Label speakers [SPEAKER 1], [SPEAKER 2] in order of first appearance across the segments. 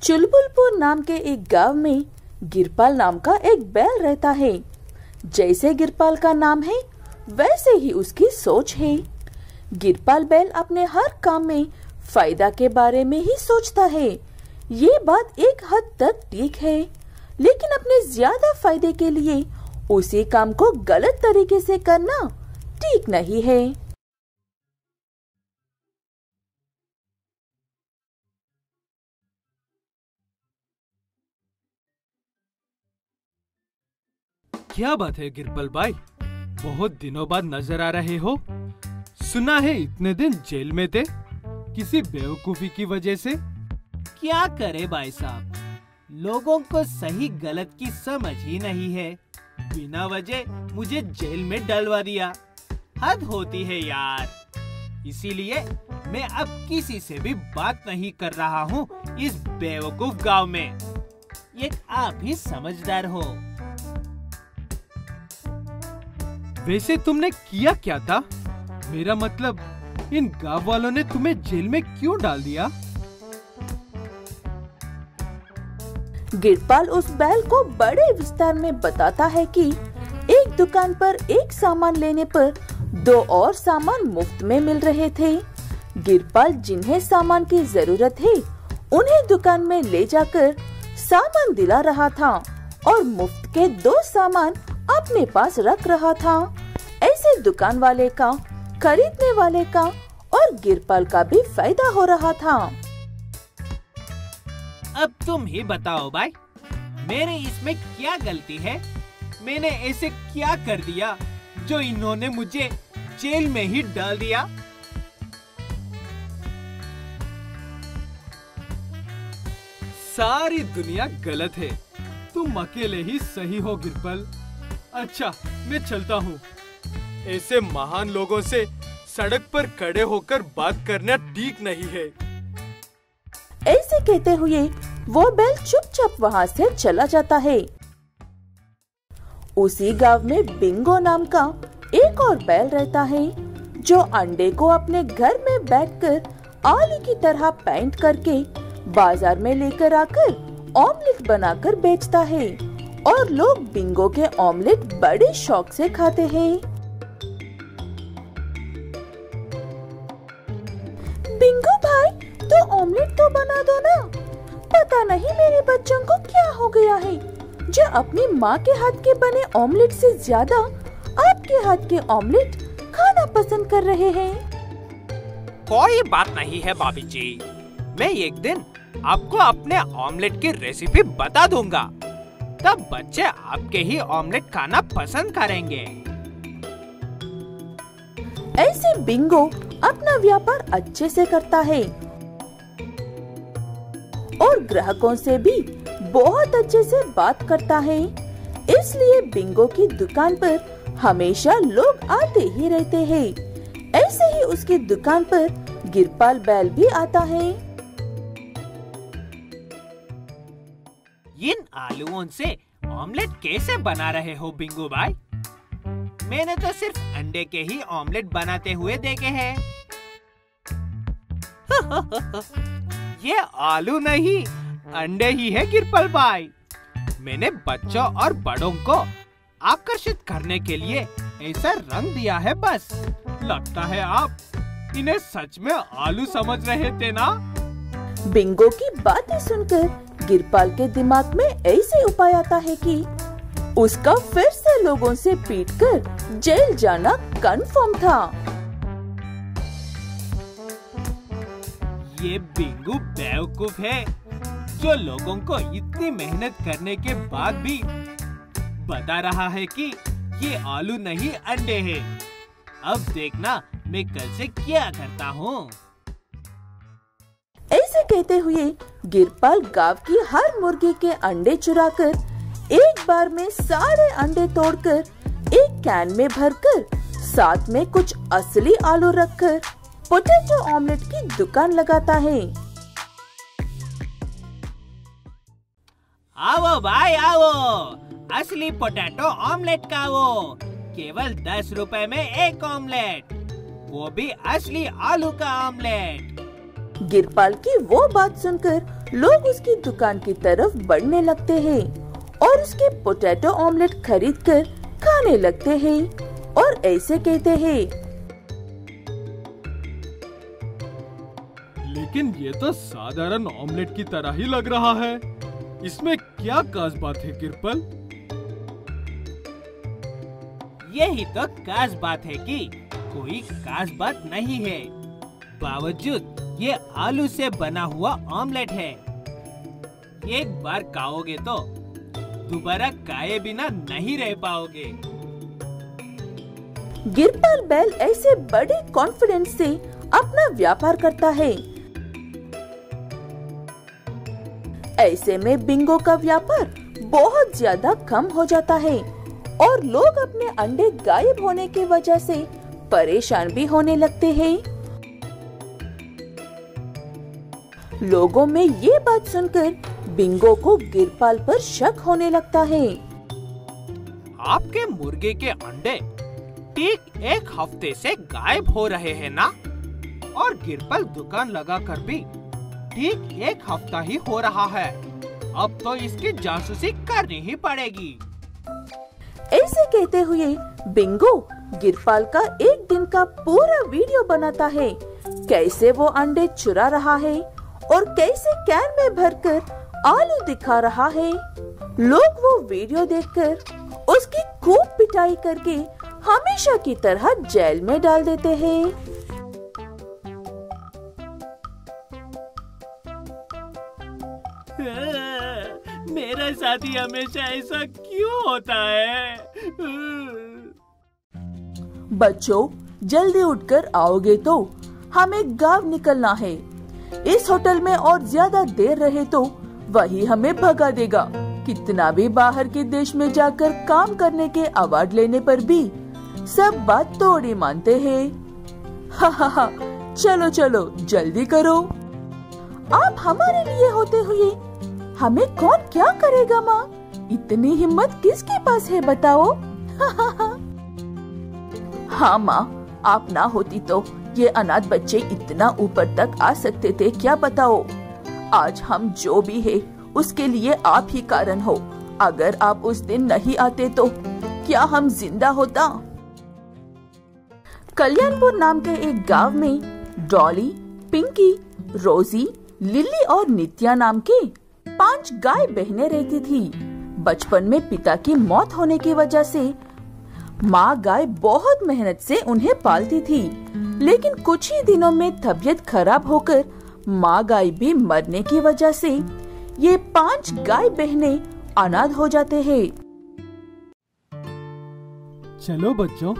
[SPEAKER 1] चुलबुलपुर नाम के एक गांव में गिरपाल नाम का एक बैल रहता है। जैसे गिरपाल का नाम है वैसे ही उसकी सोच है। गिरपाल बैल अपने हर काम में फायदा के बारे में ही सोचता है। ये बात एक हद तक ठीक है, लेकिन अपने ज्यादा फायदे के लिए उसी काम को गलत तरीके से करना ठीक नहीं है।
[SPEAKER 2] क्या बात है गिरपाल भाई, बहुत दिनों बाद नजर आ रहे हो। सुना है इतने दिन जेल में थे, किसी बेवकूफी की वजह से।
[SPEAKER 3] क्या करे भाई साहब, लोगों को सही गलत की समझ ही नहीं है। बिना वजह मुझे जेल में डलवा दिया। हद होती है यार। इसीलिए मैं अब किसी से भी बात नहीं कर रहा हूँ इस बेवकूफ गांव में। एक आप ही समझदार हो।
[SPEAKER 2] वैसे तुमने किया क्या था? मेरा मतलब, इन गांव वालों ने तुम्हें जेल में क्यों डाल दिया?
[SPEAKER 1] गिरपाल उस बैल को बड़े विस्तार में बताता है कि एक दुकान पर एक सामान लेने पर दो और सामान मुफ्त में मिल रहे थे। गिरपाल जिन्हें सामान की जरूरत है उन्हें दुकान में ले जाकर सामान दिला रहा था और मुफ्त के दो सामान अपने पास रख रहा था। ऐसे दुकान वाले का, खरीदने वाले का और गिरपाल का भी फायदा हो रहा था।
[SPEAKER 3] अब तुम ही बताओ भाई, मेरे इसमें क्या गलती है? मैंने ऐसे क्या कर दिया जो इन्होंने मुझे जेल में ही डाल दिया?
[SPEAKER 2] सारी दुनिया गलत है, तुम अकेले ही सही हो गिरपाल। अच्छा, मैं चलता हूँ। ऐसे महान लोगों से सड़क पर खड़े होकर बात करना ठीक नहीं है।
[SPEAKER 1] ऐसे कहते हुए वो बैल चुपचाप वहाँ से चला जाता है। उसी गांव में बिंगो नाम का एक और बैल रहता है, जो अंडे को अपने घर में बैठकर आलू की तरह पेंट करके बाजार में लेकर आकर ऑमलेट बनाकर बेचता है और लोग बिंगो के ऑमलेट बड़े शौक से खाते हैं। बिंगो भाई, तो ऑमलेट तो बना दो ना। पता नहीं मेरे बच्चों को क्या हो गया है, जो अपनी माँ के हाथ के बने ऑमलेट से ज्यादा आपके हाथ के ऑमलेट खाना पसंद कर रहे हैं।
[SPEAKER 3] कोई बात नहीं है भाभी जी, मैं एक दिन आपको अपने ऑमलेट की रेसिपी बता दूंगा, तब बच्चे आपके ही ऑमलेट खाना पसंद करेंगे।
[SPEAKER 1] ऐसे बिंगो अपना व्यापार अच्छे से करता है और ग्राहकों से भी बहुत अच्छे से बात करता है। इसलिए बिंगो की दुकान पर हमेशा लोग आते ही रहते हैं। ऐसे ही उसकी दुकान पर गिरपाल बैल भी आता है।
[SPEAKER 3] इन आलूओं से ऑमलेट कैसे बना रहे हो बिंगो भाई? मैंने तो सिर्फ अंडे के ही ऑमलेट बनाते हुए देखे हैं। ये आलू नहीं, अंडे ही है गिरपाल भाई। मैंने बच्चों और बड़ों को आकर्षित करने के लिए ऐसा रंग दिया है बस। लगता है आप इन्हें सच में आलू समझ रहे थे ना?
[SPEAKER 1] बिंगो की बातें सुनकर गिरपाल के दिमाग में ऐसे उपाय आता है कि उसका फिर से लोगों से पीटकर जेल जाना कंफर्म था।
[SPEAKER 3] ये बिंगू बेवकूफ है, जो लोगों को इतनी मेहनत करने के बाद भी बता रहा है कि ये आलू नहीं अंडे हैं। अब देखना मैं कल से क्या करता हूँ।
[SPEAKER 1] ऐसे कहते हुए गिरपाल गांव की हर मुर्गी के अंडे चुराकर एक बार में सारे अंडे तोड़कर एक कैन में भरकर साथ में कुछ असली आलू रखकर पोटैटो ऑमलेट की दुकान लगाता है।
[SPEAKER 3] आओ भाई आओ, असली पोटैटो ऑमलेट का वो केवल 10 रुपए में एक ऑमलेट, वो भी असली आलू का ऑमलेट।
[SPEAKER 1] गिरपाल की वो बात सुनकर लोग उसकी दुकान की तरफ बढ़ने लगते हैं और उसके पोटैटो ऑमलेट खरीदकर खाने लगते हैं और ऐसे कहते हैं,
[SPEAKER 2] लेकिन ये तो साधारण ऑमलेट की तरह ही लग रहा है। इसमें क्या खास बात है गिरपल?
[SPEAKER 3] यही तो खास बात है कि कोई खास बात नहीं है। बावजूद ये आलू से बना हुआ ऑमलेट है। एक बार खाओगे तो दोबारा खाए बिना नहीं रह पाओगे।
[SPEAKER 1] गिरपाल बैल ऐसे बड़े कॉन्फिडेंस से अपना व्यापार करता है। ऐसे में बिंगो का व्यापार बहुत ज्यादा कम हो जाता है और लोग अपने अंडे गायब होने की वजह से परेशान भी होने लगते हैं। लोगों में ये बात सुनकर बिंगो को गिरपाल पर शक होने लगता है।
[SPEAKER 3] आपके मुर्गे के अंडे ठीक एक हफ्ते से गायब हो रहे हैं ना? और गिरपाल दुकान लगाकर भी ठीक एक हफ्ता ही हो रहा है। अब तो इसकी जासूसी करनी ही पड़ेगी।
[SPEAKER 1] ऐसे कहते हुए बिंगो गिरपाल का एक दिन का पूरा वीडियो बनाता है, कैसे वो अंडे चुरा रहा है और कैसे कैन में भरकर आलू दिखा रहा है। लोग वो वीडियो देखकर उसकी खूब पिटाई करके हमेशा की तरह जेल में डाल देते हैं।
[SPEAKER 3] मेरा साथी हमेशा ऐसा क्यों होता है?
[SPEAKER 1] बच्चों, जल्दी उठकर आओगे तो हमें गांव निकलना है। इस होटल में और ज्यादा देर रहे तो वही हमें भगा देगा। कितना भी बाहर के देश में जाकर काम करने के अवार्ड लेने पर भी सब बात तोड़ी मानते हैं। हा हा हा, चलो चलो जल्दी करो। आप हमारे लिए होते हुए हमें कौन क्या करेगा माँ? इतनी हिम्मत किसके पास है बताओ? हाँ माँ, आप ना होती तो ये अनाथ बच्चे इतना ऊपर तक आ सकते थे क्या बताओ? आज हम जो भी है उसके लिए आप ही कारण हो। अगर आप उस दिन नहीं आते तो क्या हम जिंदा होता? कल्याणपुर नाम के एक गांव में डॉली, पिंकी, रोजी, लिली और नित्या नाम के 5 गाय बहनें रहती थी। बचपन में पिता की मौत होने की वजह से माँ गाय बहुत मेहनत से उन्हें पालती थी, लेकिन कुछ ही दिनों में तबीयत खराब होकर माँ गाय भी मरने की वजह से ये 5 गाय बहनें अनाथ हो जाते हैं।
[SPEAKER 2] चलो बच्चों,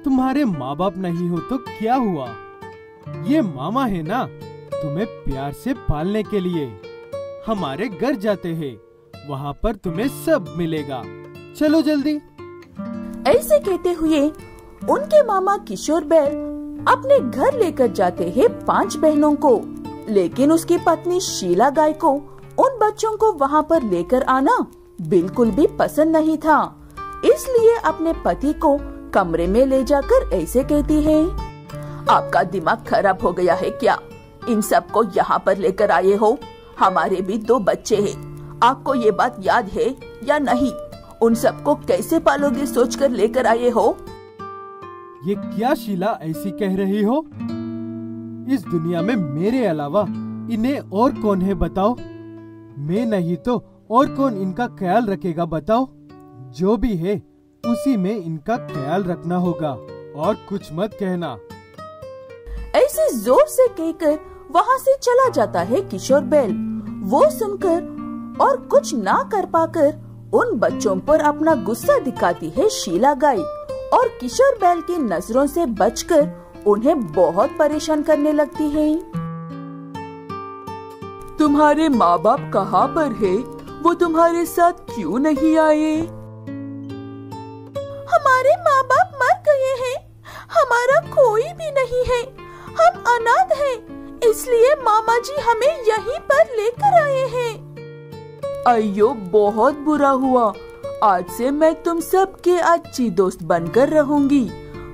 [SPEAKER 2] तुम्हारे माँ बाप नहीं हो तो क्या हुआ? ये मामा है ना, तुम्हें प्यार से पालने के लिए हमारे घर जाते हैं। वहाँ पर तुम्हें सब मिलेगा। चलो जल्दी।
[SPEAKER 1] ऐसे कहते हुए उनके मामा किशोर बैल अपने घर लेकर जाते हैं 5 बहनों को, लेकिन उसकी पत्नी शीला गाय को उन बच्चों को वहाँ पर लेकर आना बिल्कुल भी पसंद नहीं था। इसलिए अपने पति को कमरे में ले जाकर ऐसे कहती है, आपका दिमाग खराब हो गया है क्या? इन सबको यहाँ पर लेकर आए हो? हमारे भी 2 बच्चे हैं। आपको ये बात याद है या नहीं? उन सबको कैसे पालोगे सोचकर लेकर आए हो?
[SPEAKER 2] ये क्या शीला ऐसी कह रही हो? इस दुनिया में मेरे अलावा इन्हें और कौन है बताओ? मैं नहीं तो और कौन इनका ख्याल रखेगा बताओ? जो भी है उसी में इनका ख्याल रखना होगा और कुछ मत कहना।
[SPEAKER 1] ऐसे जोर से कहकर वहाँ से चला जाता है किशोर बैल। वो सुनकर और कुछ ना कर पाकर उन बच्चों पर अपना गुस्सा दिखाती है शीला गाय और किशोर बैल की नजरों से बचकर उन्हें बहुत परेशान करने लगती है। तुम्हारे माँ बाप कहाँ पर है? वो तुम्हारे साथ क्यों नहीं आए? हमारे माँ बाप मर गए हैं। हमारा कोई भी नहीं है। हम अनाथ हैं, इसलिए मामा जी हमें यहीं पर लेकर आए हैं। अयो, बहुत बुरा हुआ। आज से मैं तुम सब के अच्छी दोस्त बनकर रहूंगी।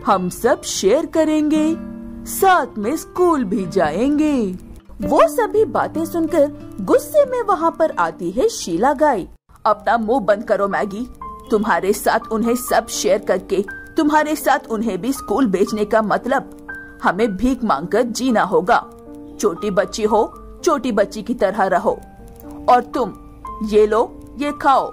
[SPEAKER 1] हम सब शेयर करेंगे, साथ में स्कूल भी जाएंगे। वो सभी बातें सुनकर गुस्से में वहाँ पर आती है शीला गाय। अपना मुंह बंद करो मैगी, तुम्हारे साथ उन्हें सब शेयर करके तुम्हारे साथ उन्हें भी स्कूल भेजने का मतलब हमें भीख मांगकर जीना होगा। छोटी बच्ची हो, छोटी बच्ची की तरह रहो। और तुम ये लो, ये खाओ।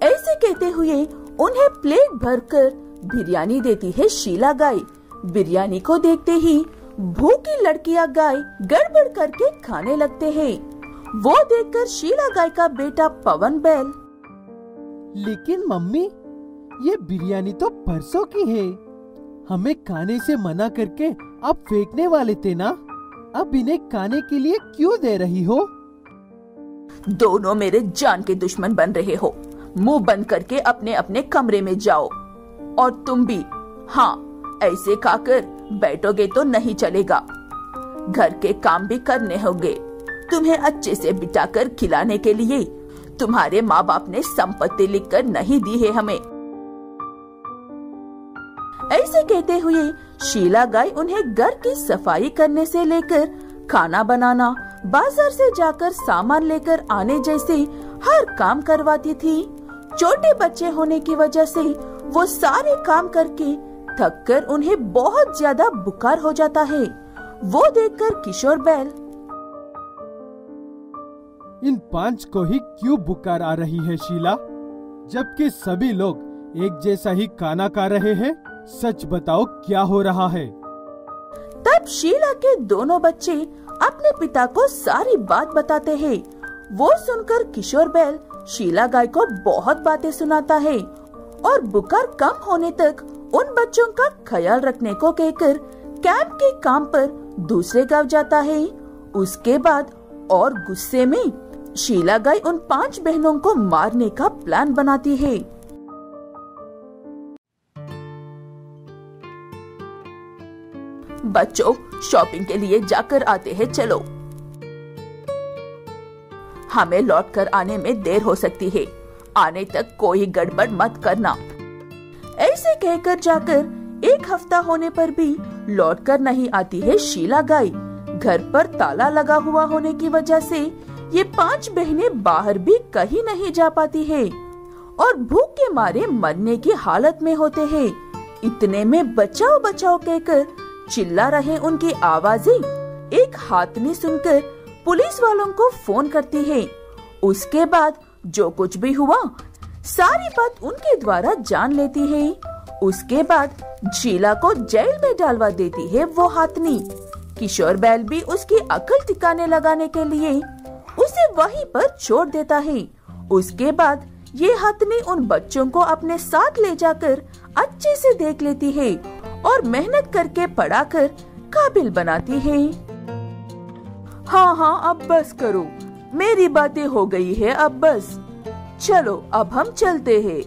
[SPEAKER 1] ऐसे कहते हुए उन्हें प्लेट भरकर बिरयानी देती है शीला गाय। बिरयानी को देखते ही भूखी लड़कियां गाय गड़बड़ करके खाने लगते हैं। वो देखकर शीला गाय का बेटा पवन बैल,
[SPEAKER 4] लेकिन मम्मी, ये बिरयानी तो परसों की है। हमें खाने से मना करके आप फेंकने वाले थे ना। अब इन्हें खाने के लिए क्यों दे रही हो?
[SPEAKER 1] दोनों मेरे जान के दुश्मन बन रहे हो। मुंह बंद करके अपने अपने कमरे में जाओ। और तुम भी, हाँ, ऐसे खाकर बैठोगे तो नहीं चलेगा। घर के काम भी करने होंगे। तुम्हें अच्छे से बिठाकर खिलाने के लिए तुम्हारे माँ बाप ने संपत्ति लिखकर नहीं दी है हमें। ऐसे कहते हुए शीला गाय उन्हें घर की सफाई करने से लेकर खाना बनाना, बाजार से जाकर सामान लेकर आने जैसे हर काम करवाती थी। छोटे बच्चे होने की वजह से वो सारे काम करके थक कर उन्हें बहुत ज्यादा बुखार हो जाता है। वो देखकर किशोर बैल,
[SPEAKER 4] इन 5 को ही क्यों बुखार आ रही है शीला, जबकि सभी लोग एक जैसा ही खाना खा रहे हैं? सच बताओ, क्या हो रहा है?
[SPEAKER 1] तब शीला के दोनों बच्चे अपने पिता को सारी बात बताते हैं। वो सुनकर किशोर बैल शीला गाय को बहुत बातें सुनाता है और बुखार कम होने तक उन बच्चों का ख्याल रखने को कहकर कैंप के काम पर दूसरे गांव जाता है। उसके बाद और गुस्से में शीला गाय उन 5 बहनों को मारने का प्लान बनाती है। बच्चों, शॉपिंग के लिए जाकर आते हैं, चलो। हमें लौटकर आने में देर हो सकती है। आने तक कोई गड़बड़ मत करना। ऐसे कहकर जाकर 1 हफ्ता होने पर भी लौटकर नहीं आती है शीला गाय। घर पर ताला लगा हुआ होने की वजह से ये 5 बहनें बाहर भी कहीं नहीं जा पाती है और भूख के मारे मरने की हालत में होते हैं। इतने में बचाओ बचाओ कहकर चिल्ला रहे उनकी आवाजें एक हाथनी सुनकर पुलिस वालों को फोन करती है। उसके बाद जो कुछ भी हुआ सारी बात उनके द्वारा जान लेती है। उसके बाद शीला को जेल में डालवा देती है वो हाथनी। किशोर बैल भी उसकी अकल ठिकाने लगाने के लिए उसे वहीं पर छोड़ देता है। उसके बाद ये हाथनी उन बच्चों को अपने साथ ले जाकर अच्छे से देख लेती है और मेहनत करके पढ़ाकर काबिल बनाती है। हाँ, अब बस करो, मेरी बातें हो गई है, अब बस। चलो, अब हम चलते हैं।